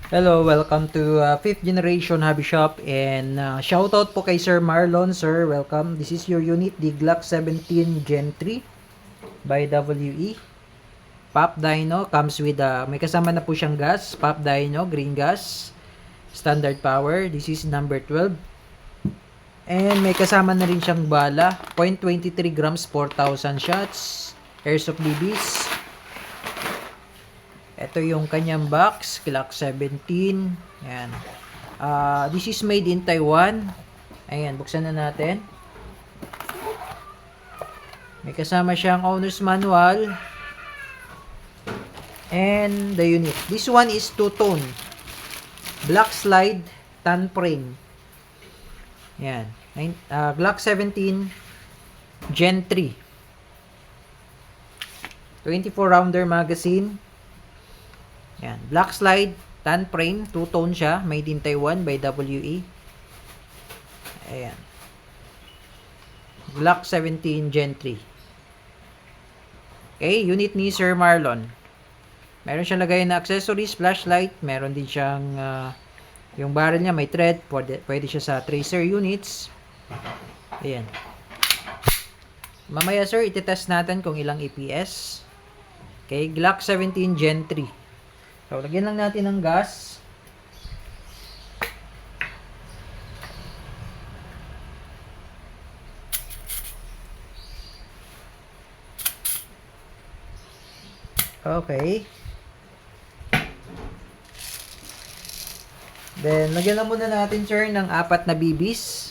Hello, welcome to 5th generation hobby shop and shoutout po kay Sir Marlon. Sir, welcome. This is your unit, the Glock 17 Gen 3 by WE. Pop dyno comes with may kasama na po siyang gas, pop dyno, green gas, standard power. This is number 12. And may kasama na rin siyang bala, 0.23 grams, 4,000 shots, airsoft BBs. Ito yung kanyang box, Glock 17. Ayan. This is made in Taiwan. Ayan, buksan na natin. May kasama siyang owner's manual. And the unit. This one is two-tone. Black slide, tan frame. Ayan. Glock 17 Gen 3. 24 rounder magazine. Yan, black slide, tan frame, two-tone siya, made in Taiwan by WE. Ayan. Glock 17 Gen 3. Okay, unit ni Sir Marlon. Meron siyang lagay na accessories, flashlight, meron din siyang yung barrel niya may thread, pwede siya sa tracer units. Ayan. Mamaya sir, itetest natin kung ilang EPS. Okay, Glock 17 Gen 3. So, lagyan lang natin ng gas. Okay. Then, lagyan lang muna natin, sir, ng 4 na BBs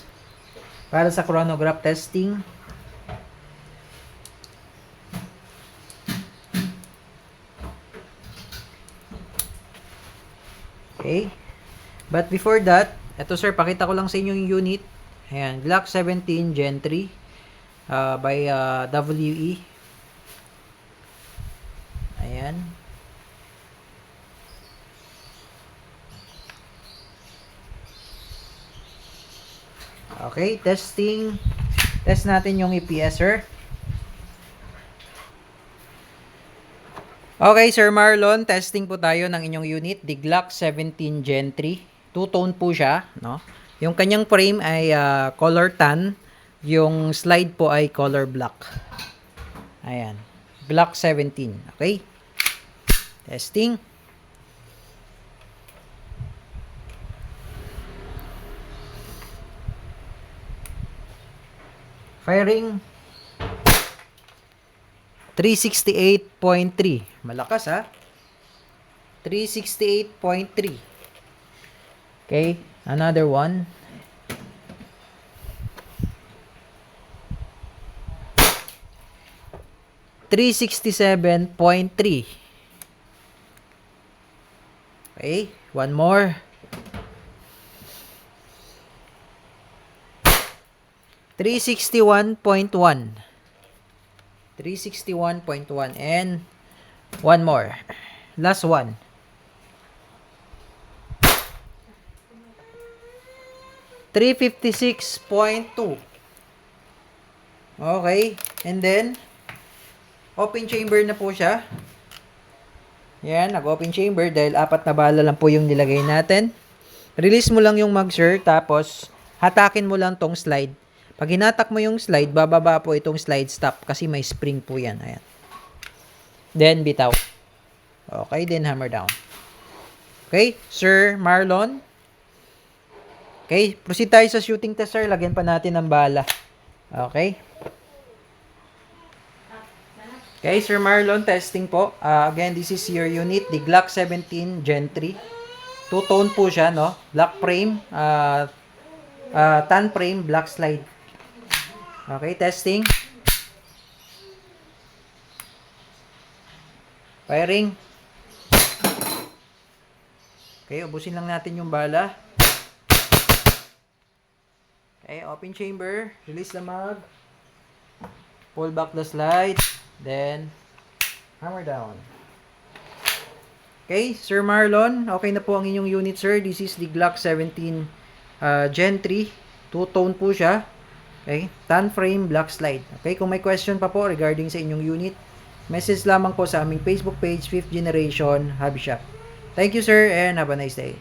para sa chronograph testing. Okay. But before that, eto sir, pakita ko lang sa inyo yung unit. Ayan, Glock 17 Gen 3 by WE. Ayan. Okay, testing. Test natin yung EPS, sir. Okay, Sir Marlon, testing po tayo ng inyong unit, the Glock 17 Gen 3. Two-tone po siya, no? Yung kanyang frame ay color tan, yung slide po ay color black. Ayan, Glock 17, okay? Testing. Firing. 368.3. Malakas ha. 368.3. Okay, another one. $367.3. Okay, one more. 361.1. 361.1 and one more. Last one. 356.2. Okay, and then open chamber na po siya. Yan, nag-open chamber dahil 4 na bala lang po yung nilagay natin. Release mo lang yung mag, sir, tapos hatakin mo lang tong slide. Pag hinatak mo yung slide, bababa po itong slide stop kasi may spring po yan. Ayan. Then, bitaw. Okay, then hammer down. Okay, Sir Marlon. Okay, proceed tayo sa shooting test, sir. Lagyan pa natin ng bala. Okay. Okay, Sir Marlon, testing po. Again, this is your unit, the Glock 17 Gen 3. Two-tone po siya, no? Black frame, tan frame, black slide. Okay, testing. Firing. Okay, ubusin lang natin yung bala. Okay, open chamber. Release the mag. Pull back the slide. Then, hammer down. Okay, Sir Marlon, okay na po ang inyong unit, sir. This is the Glock 17 Gen 3. Two-tone po siya. Okay, tan frame, black slide. Okay, kung may question pa po regarding sa inyong unit, message lamang po sa aming Facebook page, 5th Generation Hobby Shop. Thank you, sir, and have a nice day.